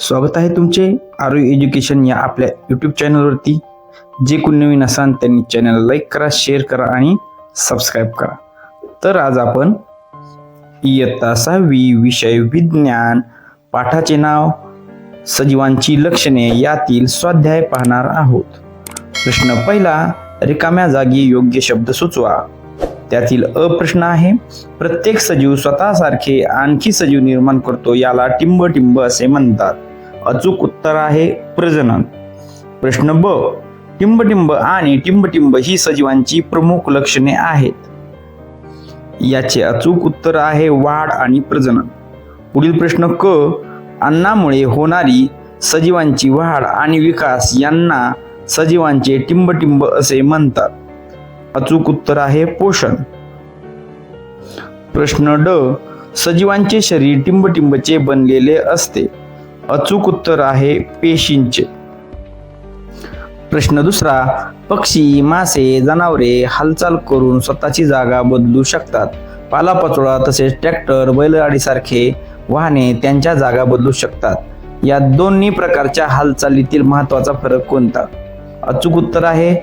स्वागत आहे तुमचे आरोग्य एज्युकेशन या आपल्या यूट्यूब चॅनलवरती. जे कोणी नवीन असाल त्यांनी चॅनलला लाईक करा, शेअर करा आणि सबस्क्राईब करा. तर आज आपण इयत्ता 6वी विषय विज्ञान पाठाचे नाव सजीवांची लक्षणे यातील स्वाध्याय पाहणार आहोत. प्रश्न पहिला, रिकाम्या जागी योग्य शब्द सुचवा. त्यातील अ प्रश्न आहे, प्रत्येक सजीव स्वतःसारखे आणखी सजीव निर्माण करतो, याला टिंब असे म्हणतात. अचूक उत्तर आहे प्रजनन. प्रश्न ब, टिंब आणि टिंब ही सजीवांची प्रमुख लक्षणे आहेत. याचे अचूक उत्तर आहे वाढ आणि प्रजनन. पुढील प्रश्न क, अन्नामुळे होणारी सजीवांची वाढ आणि विकास यांना सजीवांचे टिंब असे म्हणतात. अचूक उत्तर आहे पोषण. प्रश्न ड, सजीवांचे शरीर टिंबचे बनलेले असते. अचूक उत्तर आहे पेशींचे. प्रश्न दुसरा, पक्षी, मासे, जनावरे हालचाल करून स्वतःची जागा बदलू शकतात. पालापाचोळा तसेच ट्रॅक्टर, बैलगाडी सारखे वाहने त्यांच्या जागा बदलू शकतात. या दोन्ही प्रकारच्या हालचालीतील महत्वाचा फरक कोणता? अचूक उत्तर आहे,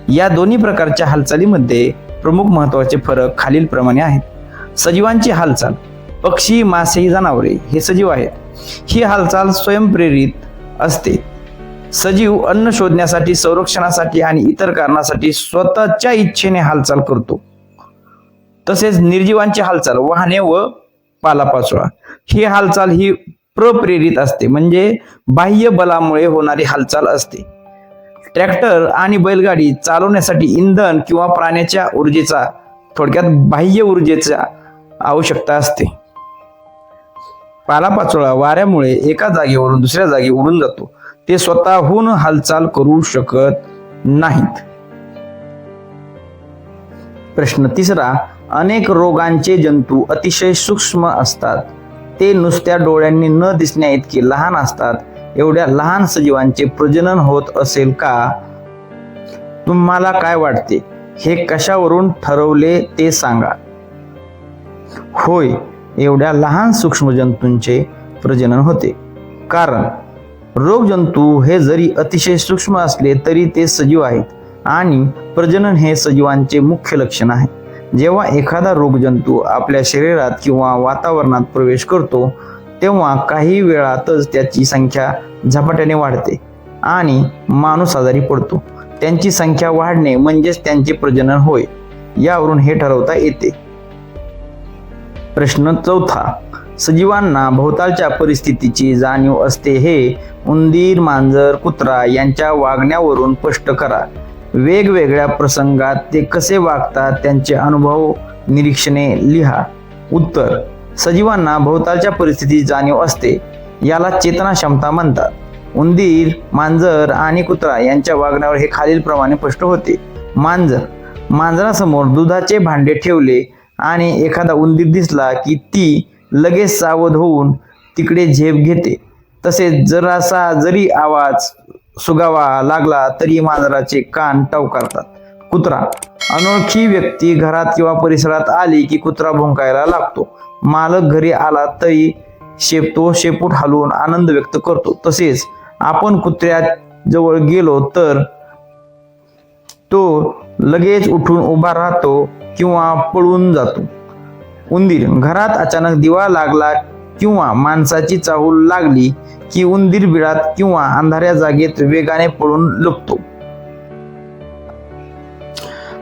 या दोन्ही प्रकारच्या हालचालीमध्ये प्रमुख महत्वाचे फरक खालीलप्रमाणे आहेत. सजीवांची हालचाल, पक्षी, मासे, जनावरे हे सजीव आहेत. ही हालचाल स्वयंप्रेरित असते. सजीव अन्न शोधण्यासाठी, संरक्षणासाठी आणि इतर कारणासाठी स्वतःच्या इच्छेने हालचाल करतो. तसेच निर्जीवांची हालचाल, वाहने व पालापाचोळा ही हालचाल ही प्रप्रेरित असते, म्हणजे बाह्य बलामुळे होणारी हालचाल असते. ट्रॅक्टर आणि बैलगाडी चालवण्यासाठी इंधन किंवा प्राण्याच्या ऊर्जेचा, थोडक्यात बाह्य ऊर्जेचा आवश्यकता असते. पालापाचोळा वाऱ्यामुळे एका जागेवरून दुसऱ्या जागी उडून जातो. ते स्वतःहून हालचाल करू शकत नाहीत. प्रश्न तिसरा, अनेक रोगांचे जंतू अतिशय सूक्ष्म असतात. ते नुसत्या डोळ्यांनी न दिसण्या इतके लहान असतात. एवढ्या लहान सजीवांचे प्रजनन होत असेल का? तुम्हाला काय वाटते? हे कशावरून ठरवले ते सांगा. होय, एवढ्या लहान सूक्ष्म जंतूंचे प्रजनन होते. कारण रोगजंतू हे जरी अतिशय सूक्ष्म असले तरी ते सजीव आहेत आणि प्रजनन हे सजीवांचे मुख्य लक्षण आहे. जेव्हा एखादा रोगजंतू आपल्या शरीरात किंवा वातावरणात प्रवेश करतो तेव्हा काही वेळातच त्याची संख्या झपाट्याने वाढते आणि माणूस आजारी पडतो. त्यांची संख्या वाढणे म्हणजेच त्यांचे प्रजनन होय. यावरून हे ठरवता येते. प्रश्न चौथा, सजीवांना भोवतालच्या परिस्थितीची जाणीव असते. हे उंदीर, मांजर, कुत्रा यांच्या वागण्यावरून स्पष्ट करा. वेगवेगळ्या प्रसंगात ते कसे वागतात त्यांचे अनुभव, निरीक्षणे लिहा. उत्तर, सजीवांना भोवतालच्या परिस्थितीची जाणीव असते. याला चेतना क्षमता म्हणतात. उंदीर, मांजर आणि कुत्रा यांच्या वागण्यावर हे खालीलप्रमाणे स्पष्ट होते. मांजरासमोर दुधाचे भांडे ठेवले आणि एखादा उंदीर दिसला की ती लगेच सावध होऊन तिकडे झेप घेते. तसेच जरासा जरी आवाज सुगावा लागला तरी मांजराचे कान टवकारतात. कुत्रा, अनोळखी व्यक्ती घरात किंवा परिसरात आली की कुत्रा भुंकायला लागतो. मालक घरी आला तरी शेपूट हलवून आनंद व्यक्त करतो. तसेच आपण कुत्र्या जवळ गेलो तर तो लगेच उठून उभा राहतो किंवा पळून जातो. उंदीर, घरात अचानक दिवा लागला किंवा माणसाची चाहूल लागली की उंदीर बिळात किंवा अंधाऱ्या जागेत वेगाने पळून लपतो.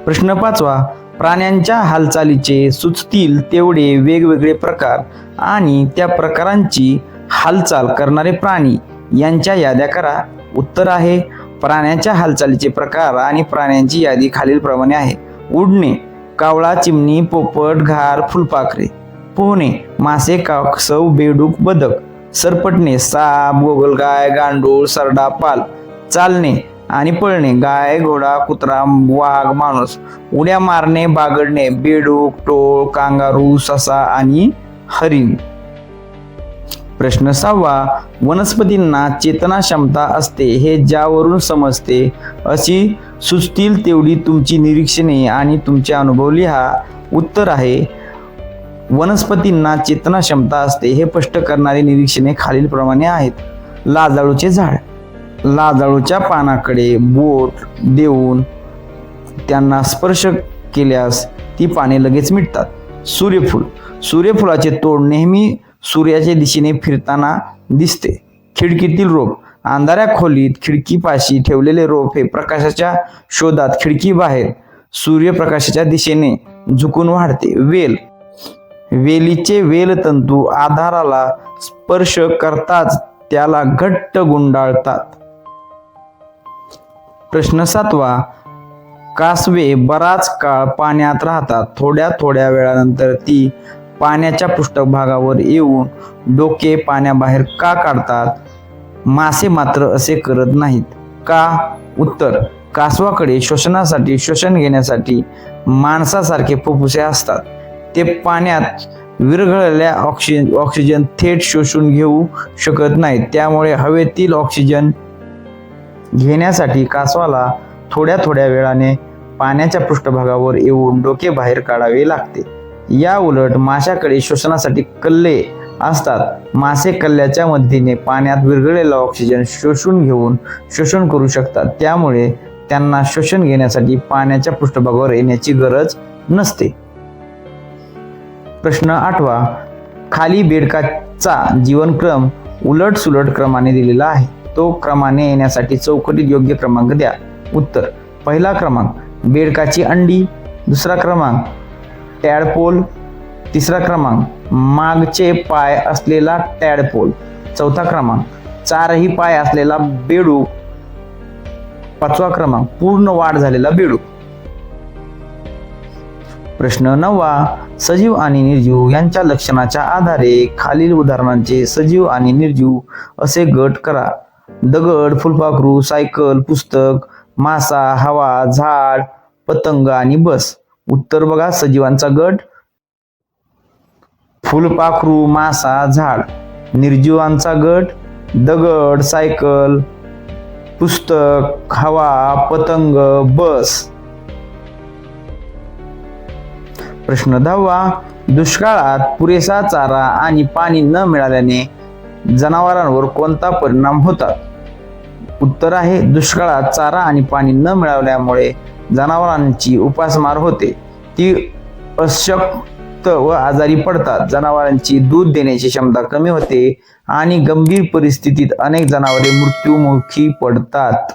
प्रश्न पाचवा, प्राण्यांच्या हालचालीचे सुचतील तेवढे वेगवेगळे प्रकार आणि त्या प्रकारांची हालचाल करणारे प्राणी यांच्या याद्या करा. उत्तर आहे, प्राण्याच्या हालचालीचे प्रकार आणि प्राण्यांची यादी खालीलप्रमाणे आहे. उडणे, कावळा, चिमणी, पोपट, घार, फुलपाखरे. पोहणे, मासे, कासव, बेडूक, बदक. सरपटणे, साप, गोगलगाय, गांडूळ, सरडा, पाल. चालणे आणि पळणे, गाय, घोडा, कुत्रा, वाघ, माणूस. उड्या मारणे, बागडणे, बेडूक, टोळ, कांगारू, ससा आणि हरिण. प्रश्न 6वा, वनस्पतींना चेतना क्षमता असते हे ज्यावरून समजते. अशी सुचतील तेवढी तुमची निरीक्षणे आणि तुमचे अनुभव लिहा. उत्तर आहे, वनस्पतींना चेतना क्षमता असते हे स्पष्ट करणारी निरीक्षणे खालीलप्रमाणे आहेत. लाजाळूचे झाड. लाजाळूच्या पानाकडे बोट देऊन त्यांना स्पर्श केल्यास ती पाने लगेच मिटतात. सूर्यफूल. सूर्यफुलाचे तोड नेहमी सूर्याच्या दिशेने फिरताना दिसते. खिडकीतील रोप. अंधाऱ्या खोलीत खिडकीपाशी ठेवलेले रोप हे प्रकाशाच्या शोधात खिडकीबाहेर सूर्यप्रकाशाच्या दिशेने झुकून वाढते. वेल. वेलीचे वेलतंतू आधाराला स्पर्श करताच त्याला घट्ट गुंडाळतात. प्रश्न 7. कासवे बराच काळ पाण्यात राहतात. थोड्या थोड्या वेळानंतर ती पाण्याच्या पृष्ठभागावर येऊन डोके पाण्याबाहेर का काढतात? मासे मात्र असे करत नाहीत का? उत्तर: कासवाकडे श्वसनासाठी श्वसन घेण्यासाठी माणसासारखे फुफ्फुसे असतात. ते पाण्यात विरघळलेल्या ऑक्सिजन थेट शोषून घेऊ शकत नाहीत. त्यामुळे हवेतील ऑक्सिजन घेण्यासाठी कासवाला थोड्या थोड्या वेळाने पाण्याच्या पृष्ठभागावर येऊन डोके बाहेर काढावे लागते. या उलट माशाकडे श्वसनासाठी कल्ले असतात. मासे कल्ल्याच्या मदतीने पाण्यात विरघळलेला ऑक्सिजन शोषून घेऊन श्वसन करू शकतात. त्यामुळे त्यांना श्वसन घेण्यासाठी पाण्याच्या पृष्ठभागावर येण्याची गरज नसते. प्रश्न 8. खाली बेडकाचा जीवनक्रम उलट सुलट क्रमाने दिलेला आहे. तो क्रमाने येण्यासाठी चौकटीत योग्य क्रमांक द्या. उत्तर: पहिला क्रमांक बेडकाची अंडी. दुसरा क्रमांक टॅडपोल. तिसरा क्रमांक मागचे पाय असलेला टॅडपोल. चौथा क्रमांक चारही पाय असलेला बेडूक. पाचवा क्रमांक पूर्ण वाढ झालेला बेडूक. प्रश्न 9. सजीव आणि निर्जीव यांच्या लक्षणाच्या आधारे खालील उदाहरणांचे सजीव आणि निर्जीव असे गट करा. दगड, फुलपाखरू, सायकल, पुस्तक, मासा, हवा, झाड, पतंग आणि बस. उत्तर बघा. सजीवांचा गट फुलपाखरू, मासा, झाड. निर्जीवांचा गट दगड, सायकल, पुस्तक, हवा, पतंग, बस. प्रश्न 10. दुष्काळात पुरेसा चारा आणि पाणी न मिळाल्याने जनावरांवर कोणता परिणाम होतात? उत्तर आहे दुष्काळात चारा आणि पाणी न मिळाल्यामुळे जनावरांची उपासमार होते. ती अशक्त व आजारी पडतात. जनावरांची दूध देण्याची क्षमता कमी होते आणि गंभीर परिस्थितीत अनेक जनावरे मृत्युमुखी पडतात.